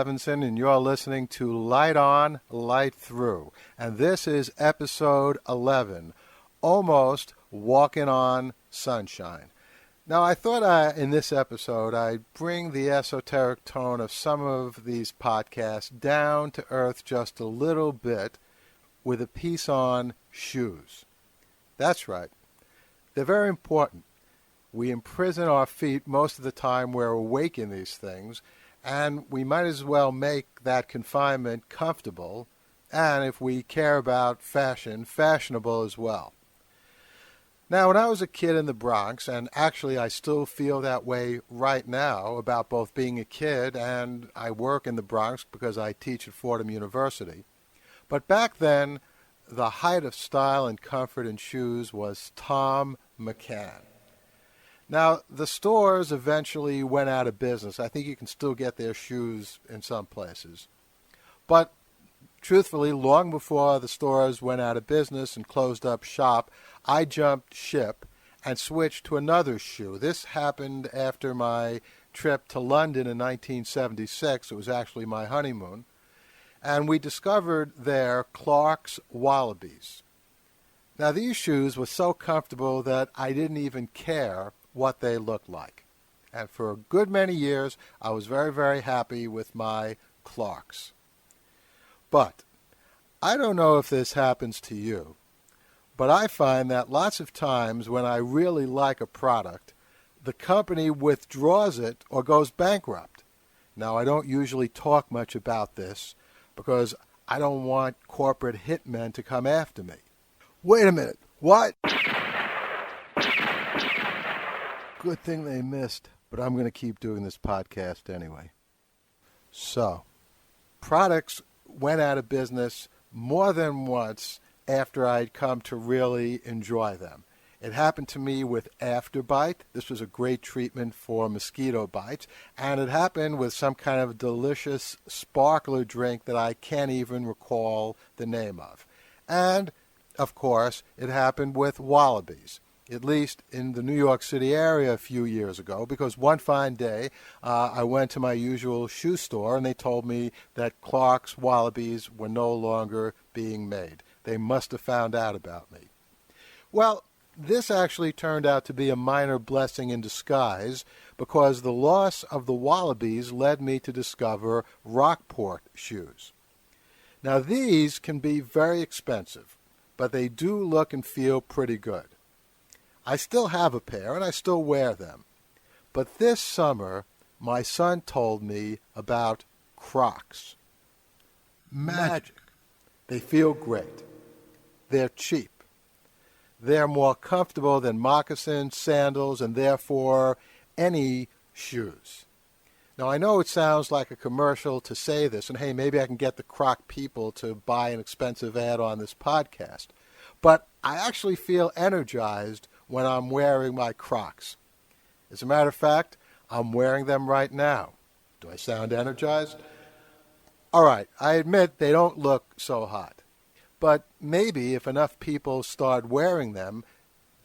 Levinson, and you're listening to Light On, Light Through. And this is episode 11, Almost Walking on Sunshine. Now, I thought in this episode I'd bring the esoteric tone of some of these podcasts down to earth just a little bit with a piece on shoes. That's right. They're very important. We imprison our feet most of the time we're awake in these things, and we might as well make that confinement comfortable, and if we care about fashion, fashionable as well. Now, when I was a kid in the Bronx, and actually I still feel that way right now about both being a kid and I work in the Bronx because I teach at Fordham University, but back then, the height of style and comfort in shoes was Thom McCan. Now, the stores eventually went out of business. I think you can still get their shoes in some places. But truthfully, long before the stores went out of business and closed up shop, I jumped ship and switched to another shoe. This happened after my trip to London in 1976. It was actually my honeymoon. And we discovered there Crocs Wallabees. Now, these shoes were so comfortable that I didn't even care what they looked like. And for a good many years, I was very, very happy with my Crocs. But I don't know if this happens to you, but I find that lots of times when I really like a product, the company withdraws it or goes bankrupt. Now, I don't usually talk much about this because I don't want corporate hitmen to come after me. Wait a minute, what? Good thing they missed, but I'm going to keep doing this podcast anyway. So, products went out of business more than once after I'd come to really enjoy them. It happened to me with Afterbite. This was a great treatment for mosquito bites. And it happened with some kind of delicious sparkler drink that I can't even recall the name of. And, of course, it happened with Wallabees, at least in the New York City area a few years ago, because one fine day I went to my usual shoe store and they told me that Crocs Wallabees were no longer being made. They must have found out about me. Well, this actually turned out to be a minor blessing in disguise because the loss of the Wallabees led me to discover Rockport shoes. Now, these can be very expensive, but they do look and feel pretty good. I still have a pair, and I still wear them. But this summer, my son told me about Crocs. Magic. They feel great. They're cheap. They're more comfortable than moccasins, sandals, and therefore any shoes. Now, I know it sounds like a commercial to say this, and hey, maybe I can get the Croc people to buy an expensive ad on this podcast. But I actually feel energized when I'm wearing my Crocs. As a matter of fact, I'm wearing them right now. Do I sound energized? All right, I admit they don't look so hot. But maybe if enough people start wearing them,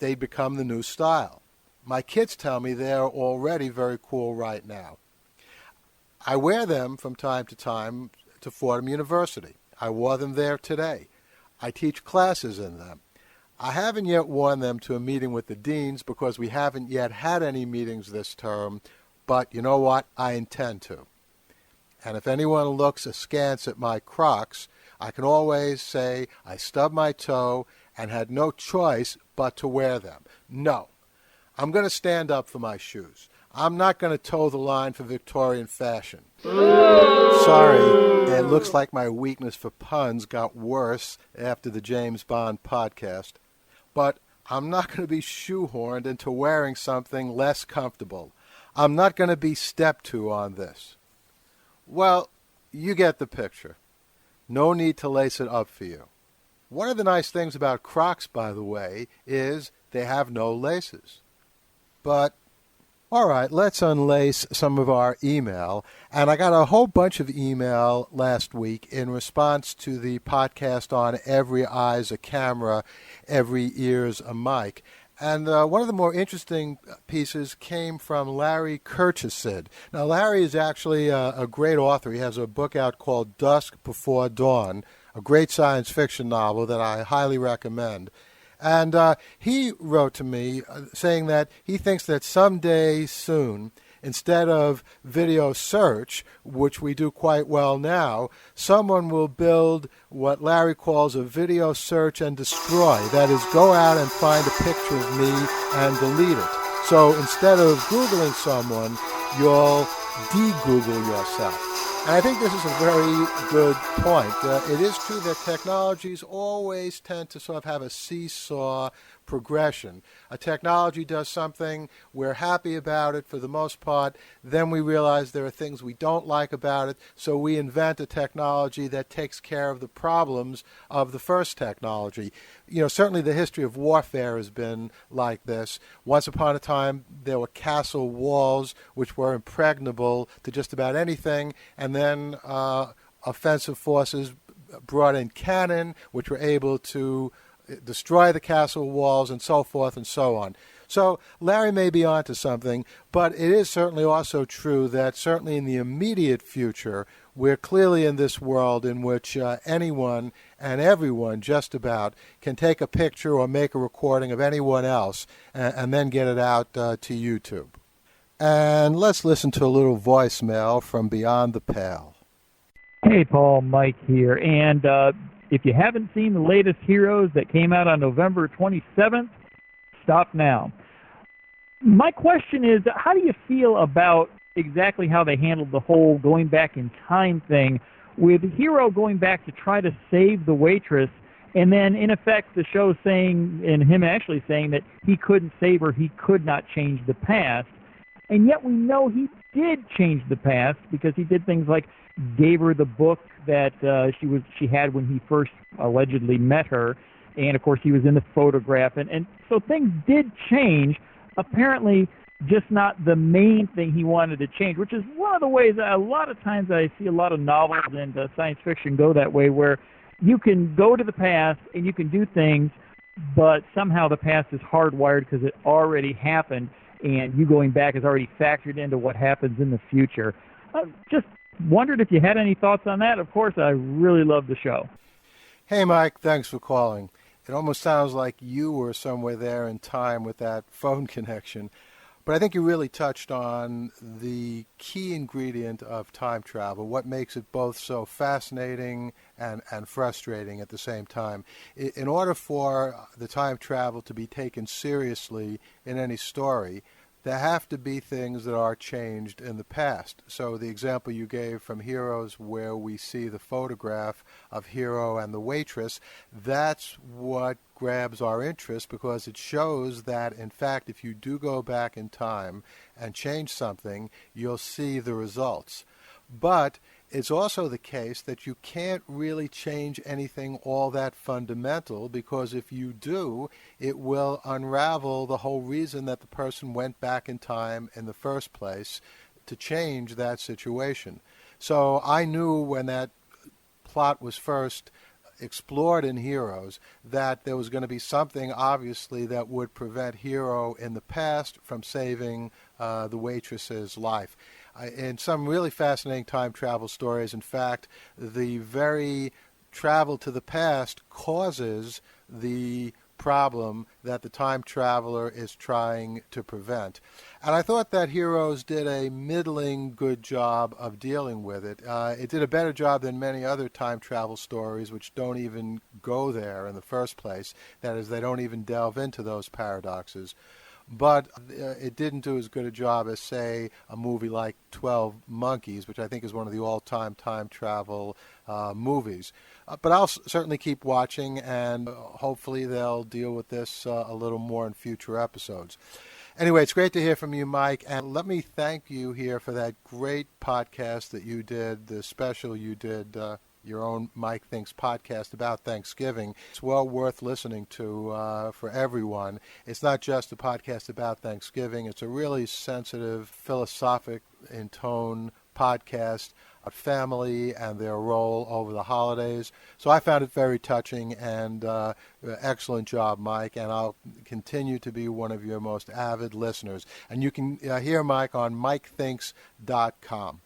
they'd become the new style. My kids tell me they're already very cool right now. I wear them from time to time to Fordham University. I wore them there today. I teach classes in them. I haven't yet worn them to a meeting with the deans because we haven't yet had any meetings this term, but you know what? I intend to. And if anyone looks askance at my Crocs, I can always say I stubbed my toe and had no choice but to wear them. No, I'm going to stand up for my shoes. I'm not going to toe the line for Victorian fashion. Sorry, it looks like my weakness for puns got worse after the James Bond podcast. But I'm not going to be shoehorned into wearing something less comfortable. I'm not going to be stepped to on this. Well, you get the picture. No need to lace it up for you. One of the nice things about Crocs, by the way, is they have no laces. But, all right, let's unlace some of our email. And I got a whole bunch of email last week in response to the podcast on Every Eye's a Camera, Every Ear's a Mic. And one of the more interesting pieces came from Larry Kirchesid. Now, Larry is actually a great author. He has a book out called Dusk Before Dawn, a great science fiction novel that I highly recommend. And he wrote to me saying that he thinks that someday soon, instead of video search, which we do quite well now, someone will build what Larry calls a video search and destroy. That is, go out and find a picture of me and delete it. So instead of Googling someone, you'll de-Google yourself. And I think this is a very good point. It is true that technologies always tend to sort of have a seesaw progression. A technology does something, we're happy about it for the most part, then we realize there are things we don't like about it, so we invent a technology that takes care of the problems of the first technology. You know, certainly the history of warfare has been like this. Once upon a time, there were castle walls which were impregnable to just about anything, and then offensive forces brought in cannon, which were able to destroy the castle walls and so forth and so on. So Larry may be onto something, but it is certainly also true that certainly in the immediate future, we're clearly in this world in which anyone and everyone just about can take a picture or make a recording of anyone else and then get it out to YouTube. And let's listen to a little voicemail from Beyond the Pale. Hey, Paul, Mike here. And if you haven't seen the latest Heroes that came out on November 27th, stop now. My question is, how do you feel about exactly how they handled the whole going back in time thing, with Hero going back to try to save the waitress, and then in effect the show saying, and him actually saying, that he couldn't save her, he could not change the past, and yet we know he did change the past because he did things like gave her the book that she had when he first allegedly met her, and of course he was in the photograph, and so things did change, apparently just not the main thing he wanted to change, which is one of the ways a lot of times I see a lot of novels and science fiction go that way, where you can go to the past and you can do things, but somehow the past is hardwired because it already happened, and you going back is already factored into what happens in the future. Just wondered if you had any thoughts on that. Of course, I really love the show. Hey, Mike, thanks for calling. It almost sounds like you were somewhere there in time with that phone connection. But I think you really touched on the key ingredient of time travel, what makes it both so fascinating and frustrating at the same time. In order for the time travel to be taken seriously in any story, there have to be things that are changed in the past. So the example you gave from Heroes, where we see the photograph of Hero and the waitress, that's what grabs our interest, because it shows that, in fact, if you do go back in time and change something, you'll see the results. But it's also the case that you can't really change anything all that fundamental, because if you do, it will unravel the whole reason that the person went back in time in the first place, to change that situation. So I knew when that plot was first explored in Heroes that there was going to be something, obviously, that would prevent Hero in the past from saving the waitress's life. In some really fascinating time travel stories, in fact, the very travel to the past causes the problem that the time traveler is trying to prevent. And I thought that Heroes did a middling good job of dealing with it. It did a better job than many other time travel stories, which don't even go there in the first place. That is, they don't even delve into those paradoxes. But it didn't do as good a job as, say, a movie like 12 Monkeys, which I think is one of the all-time time travel movies. But I'll certainly keep watching, and hopefully they'll deal with this a little more in future episodes. Anyway, it's great to hear from you, Mike, and let me thank you here for that great podcast that you did, the special you did, your own Mike Thinks podcast about Thanksgiving. It's well worth listening to for everyone. It's not just a podcast about Thanksgiving. It's a really sensitive, philosophic in tone podcast family and their role over the holidays. So I found it very touching, and excellent job, Mike, and I'll continue to be one of your most avid listeners. And you can hear Mike on MikeThinks.com.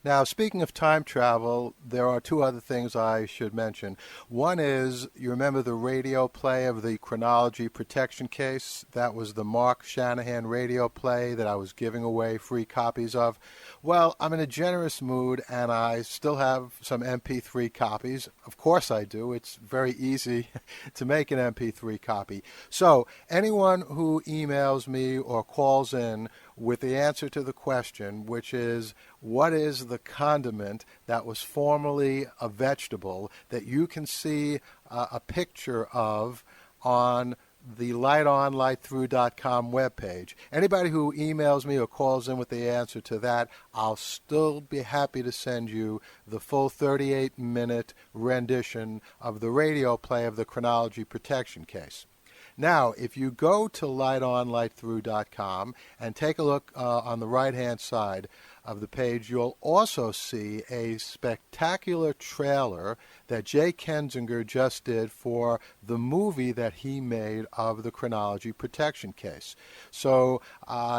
Now, speaking of time travel, there are two other things I should mention. One is, you remember the radio play of the chronology protection case? That was the Mark Shanahan radio play that I was giving away free copies of. Well, I'm in a generous mood, and I still have some MP3 copies. Of course I do. It's very easy to make an MP3 copy. So anyone who emails me or calls in with the answer to the question, which is, what is the condiment that was formerly a vegetable that you can see a picture of on the lightonlightthrough.com webpage? Anybody who emails me or calls in with the answer to that, I'll still be happy to send you the full 38-minute rendition of the radio play of the chronology protection case. Now, if you go to lightonlightthrough.com and take a look on the right-hand side of the page, you'll also see a spectacular trailer that Jay Kensinger just did for the movie that he made of the chronology protection case. So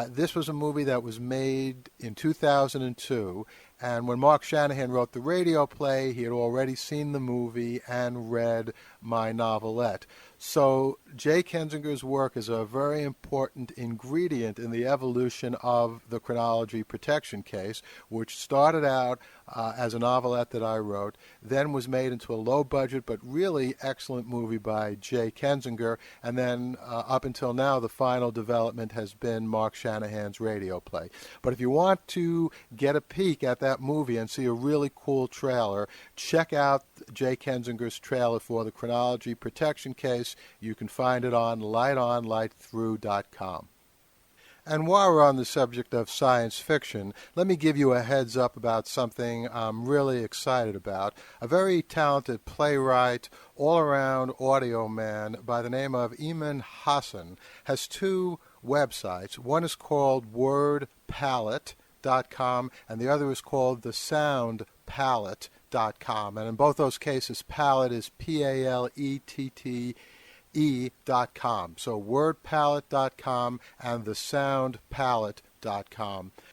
this was a movie that was made in 2002, and when Mark Shanahan wrote the radio play, he had already seen the movie and read my novelette. So Jay Kensinger's work is a very important ingredient in the evolution of the chronology protection case, which started out as a novelette that I wrote, then was made into a low-budget but really excellent movie by Jay Kensinger, and then up until now the final development has been Mark Shanahan's radio play. But if you want to get a peek at that movie and see a really cool trailer, check out Jay Kensinger's trailer for the chronology protection case. You can find it on lightonlightthrough.com. And while we're on the subject of science fiction, let me give you a heads up about something I'm really excited about. A very talented playwright, all-around audio man by the name of Eamon Hassan has two websites. One is called wordpalette.com and the other is called thesoundpalette.com. And in both those cases, palette is P-A-L-E-T-T-E.com. So wordpalette.com and thesoundpalette.com.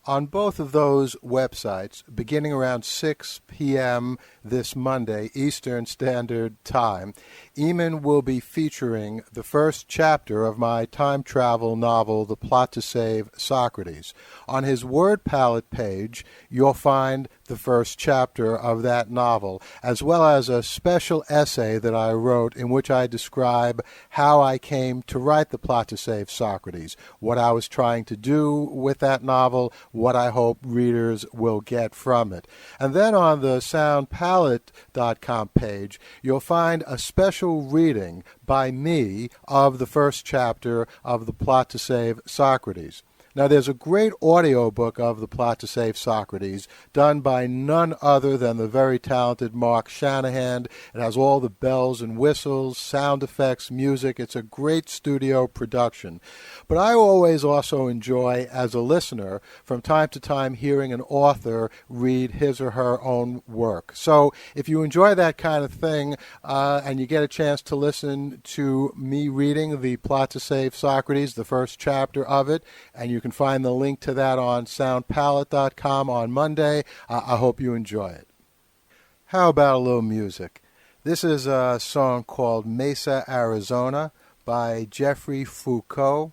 On both of those websites, beginning around 6 p.m. this Monday, Eastern Standard Time, Eamon will be featuring the first chapter of my time travel novel, The Plot to Save Socrates. On his Word Palette page, you'll find the first chapter of that novel, as well as a special essay that I wrote in which I describe how I came to write The Plot to Save Socrates, what I was trying to do with that novel, what I hope readers will get from it. And then on the soundpalette.com page, you'll find a special reading by me of the first chapter of The Plot to Save Socrates. Now, there's a great audiobook of The Plot to Save Socrates done by none other than the very talented Mark Shanahan. It has all the bells and whistles, sound effects, music. It's a great studio production. But I always also enjoy, as a listener, from time to time hearing an author read his or her own work. So if you enjoy that kind of thing and you get a chance to listen to me reading The Plot to Save Socrates, the first chapter of it, and you can find the link to that on soundpalette.com on Monday. I hope you enjoy it. How about a little music? This is a song called Mesa, Arizona by Jeffrey Foucault.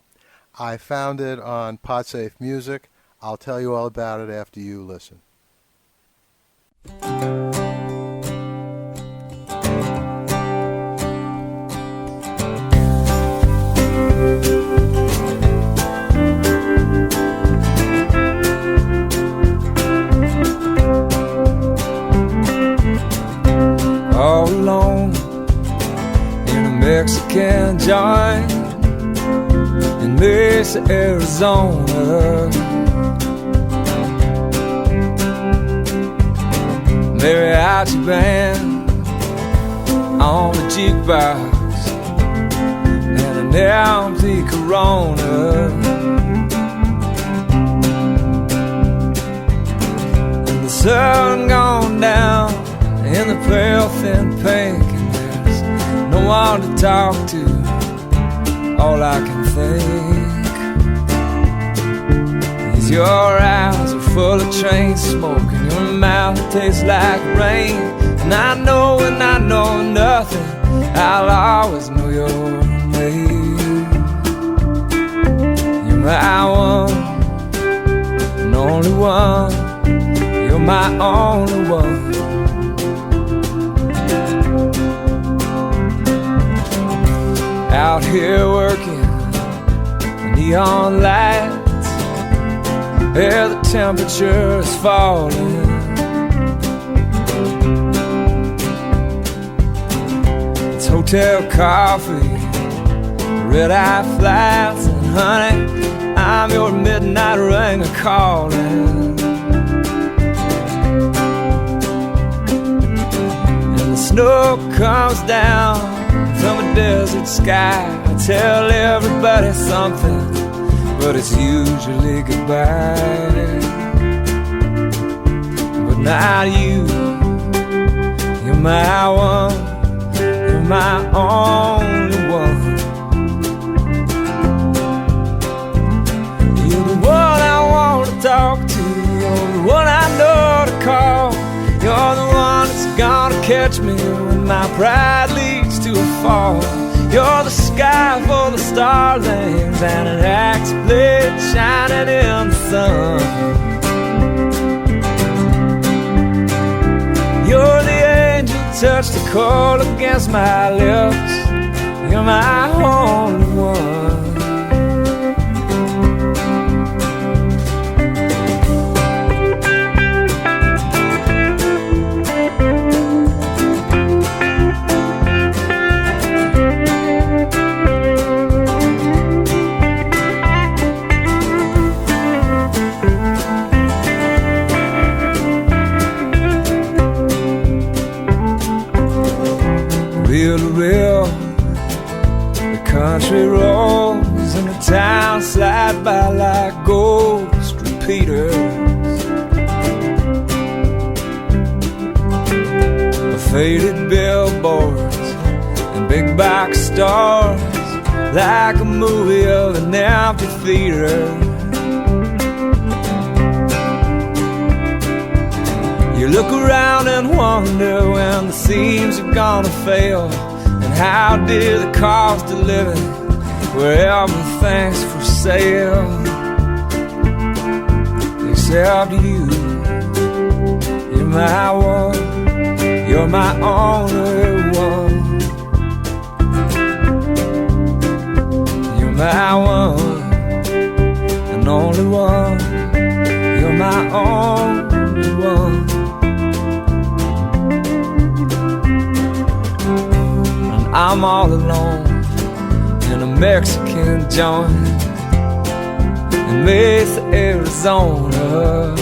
I found it on Podsafe Music. I'll tell you all about it after you listen. All alone in a Mexican joint in Mesa, Arizona. Mariachi band on the jukebox and an empty Corona. And the sun gone down in the pale thin pink, and there's no one to talk to. All I can think is your eyes are full of train smoke, and your mouth tastes like rain. And I know when I know nothing, I'll always know your name. You're my one and only one. You're my only one. Out here working the neon lights, where the temperature is falling. It's hotel coffee, red-eye flights, and honey, I'm your midnight ringer calling. And the snow comes down from a desert sky. I tell everybody something, but it's usually goodbye. But not you. You're my one. You're my only one. You're the one I want to talk to. You're the one I know to call. You're the one that's gonna catch me when my pride leads to a fall. You're the sky full of starlings and an axe blade shining in the sun. You're the angel touch the cold against my lips. You're my only one. Real to real, the country rolls and the town slide by like ghost repeaters. Faded billboards and big box stars, like a movie of an empty theater. You look around and wonder when the seams are gonna fail, and how dear the cost of living where everything's for sale. Except you, you're my one, you're my only one. You're my one and only one. You're my only one. I'm all alone in a Mexican joint in Mesa, Arizona.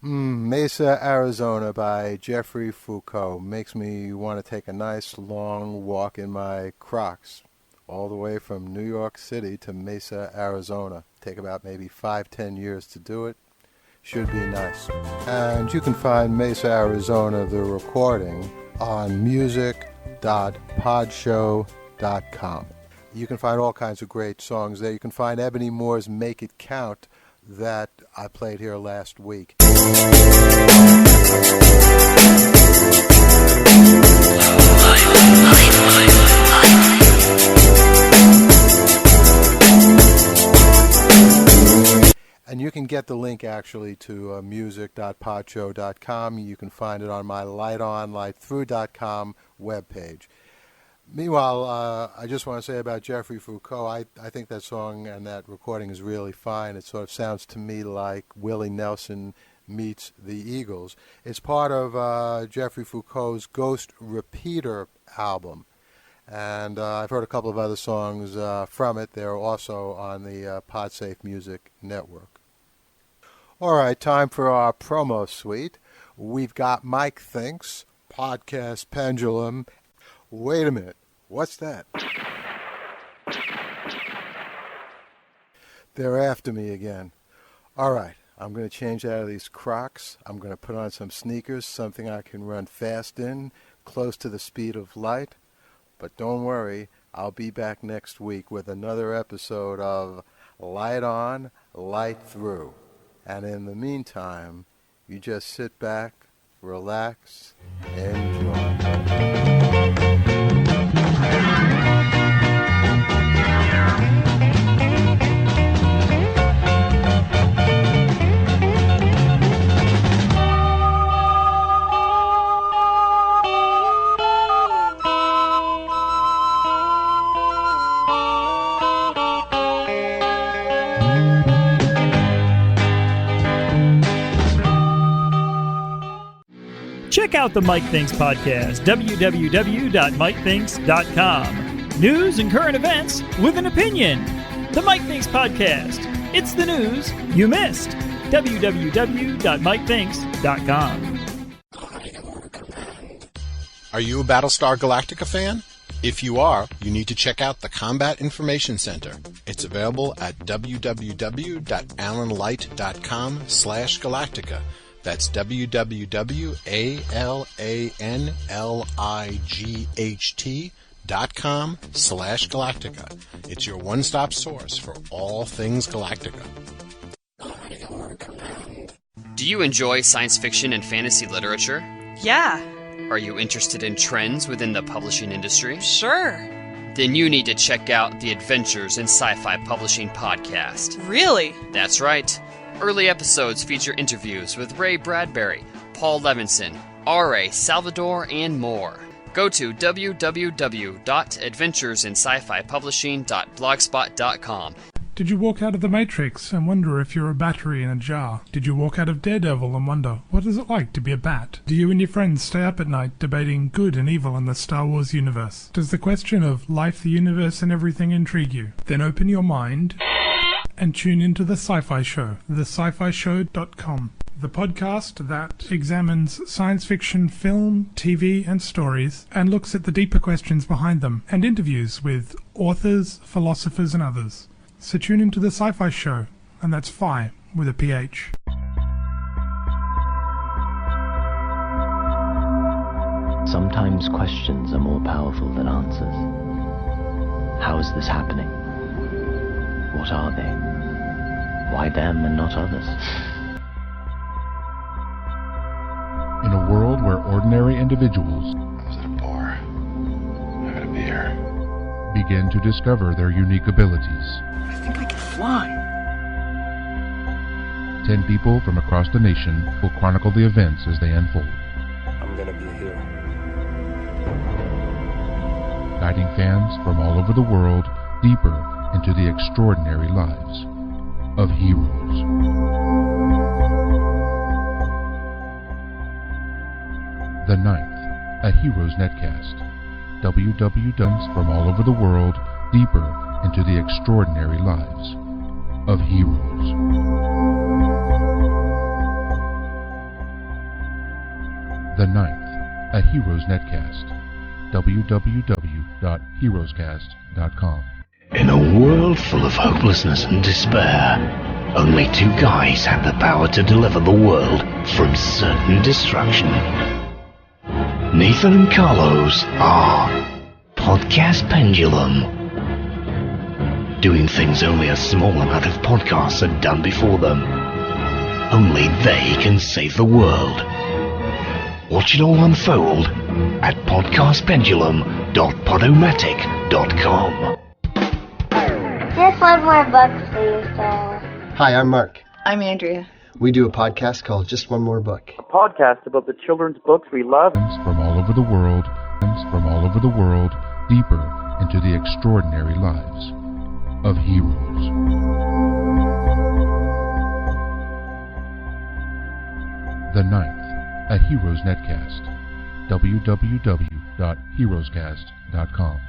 Mesa, Arizona by Jeffrey Foucault makes me want to take a nice long walk in my Crocs all the way from New York City to Mesa, Arizona. Take about maybe 5-10 years to do it. Should be nice. And you can find Mesa, Arizona, the recording, on music.podshow.com. You can find all kinds of great songs there. You can find Ebony Moore's Make It Count that I played here last week. And you can get get the link actually to music.podshow.com. You can find it on my lightonlightthrough.com webpage. Meanwhile, I just want to say about Geoffrey Foucault, I think that song and that recording is really fine. It sort of sounds to me like Willie Nelson meets the Eagles. It's part of Geoffrey Foucault's Ghost Repeater album. And I've heard a couple of other songs from it. They're also on the Podsafe Music Network. All right, time for our promo suite. We've got Mike Thinks, Podcast Pendulum. Wait a minute. What's that? They're after me again. All right. I'm going to change out of these Crocs. I'm going to put on some sneakers, something I can run fast in, close to the speed of light. But don't worry, I'll be back next week with another episode of Light On, Light Through. And in the meantime, you just sit back, relax, enjoy. Check out the Mike Thinks podcast, www.mikethinks.com. News and current events with an opinion. The Mike Thinks podcast. It's the news you missed. www.mikethinks.com. Are you a Battlestar Galactica fan? If you are, you need to check out the Combat Information Center. It's available at www.alanlight.com/galactica. That's www.alanlight.com/galactica. It's your one-stop source for all things Galactica. Do you enjoy science fiction and fantasy literature? Yeah. Are you interested in trends within the publishing industry? Sure. Then you need to check out the Adventures in Sci-Fi Publishing podcast. Really? That's right. Early episodes feature interviews with Ray Bradbury, Paul Levinson, R.A. Salvador, and more. Go to www.adventuresinscifipublishing.blogspot.com. Did you walk out of The Matrix and wonder if you're a battery in a jar? Did you walk out of Daredevil and wonder, what is it like to be a bat? Do you and your friends stay up at night debating good and evil in the Star Wars universe? Does the question of life, the universe, and everything intrigue you? Then open your mind and tune into The Sci-Fi Show, thescifishow.com. The podcast that examines science fiction, film, TV, and stories, and looks at the deeper questions behind them, and interviews with authors, philosophers, and others. So tune into The Sci-Fi Show, and that's Phi with a PH. Sometimes questions are more powerful than answers. How is this happening? What are they? Why them and not others? In a world where ordinary individuals I was at a bar. I had a beer. begin to discover their unique abilities. I think I can fly. 10 people from across the nation will chronicle the events as they unfold, I'm gonna be here. guiding fans from all over the world deeper into the extraordinary lives of heroes. The Ninth, a Heroes Netcast. WWWs from all over the world deeper into the extraordinary lives of heroes. The Ninth, a Heroes Netcast. www.heroescast.com. In a world full of hopelessness and despair, only two guys had the power to deliver the world from certain destruction. Nathan and Carlos are Podcast Pendulum, doing things only a small amount of podcasts had done before them. Only they can save the world. Watch it all unfold at podcastpendulum.podomatic.com. Just one more book, please, Dad. Hi, I'm Mark. I'm Andrea. We do a podcast called Just One More Book. A podcast about the children's books we love. From all over the world, deeper into the extraordinary lives of heroes. The Ninth, a Heroes Netcast. www.heroescast.com.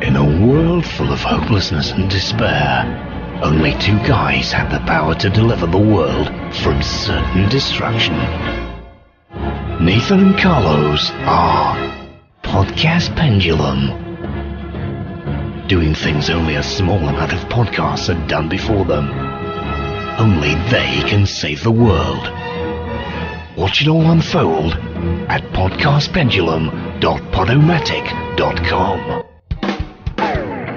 In a world full of hopelessness and despair, only two guys had the power to deliver the world from certain destruction. Nathan and Carlos are Podcast Pendulum, doing things only a small amount of podcasts had done before them. Only they can save the world. Watch it all unfold at podcastpendulum.podomatic.com.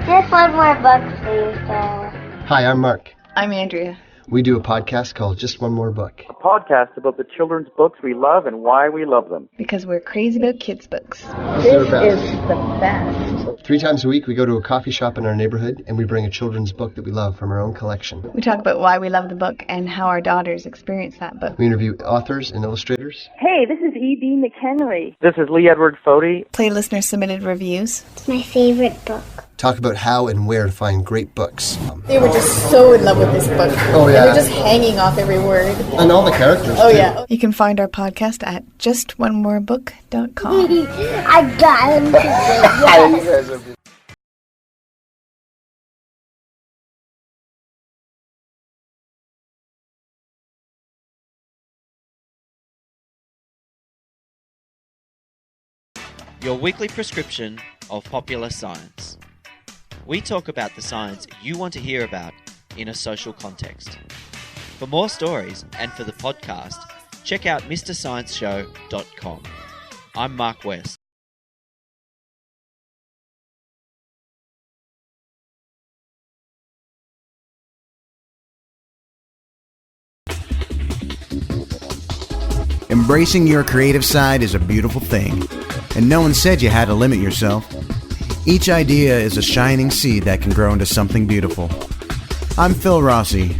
Just one more book, please, Dad. Hi, I'm Mark. I'm Andrea. We do a podcast called Just One More Book. A podcast about the children's books we love and why we love them. Because we're crazy about kids' books. This is the best. 3 times a week, we go to a coffee shop in our neighborhood and we bring a children's book that we love from our own collection. We talk about why we love the book and how our daughters experience that book. We interview authors and illustrators. Hey, this is E.B. McHenry. This is Lee Edward Fody. Play listener-submitted reviews. It's my favorite book. Talk about how and where to find great books. They were just so in love with this book. Oh, yeah. They were just hanging off every word. And all the characters, Oh, too. yeah. You can find our podcast at justonemorebook.com. I got him today. Your weekly prescription of popular science. We talk about the science you want to hear about in a social context. For more stories and for the podcast, check out MrScienceShow.com. I'm Mark West. Embracing your creative side is a beautiful thing, and no one said you had to limit yourself. Each idea is a shining seed that can grow into something beautiful. I'm Phil Rossi,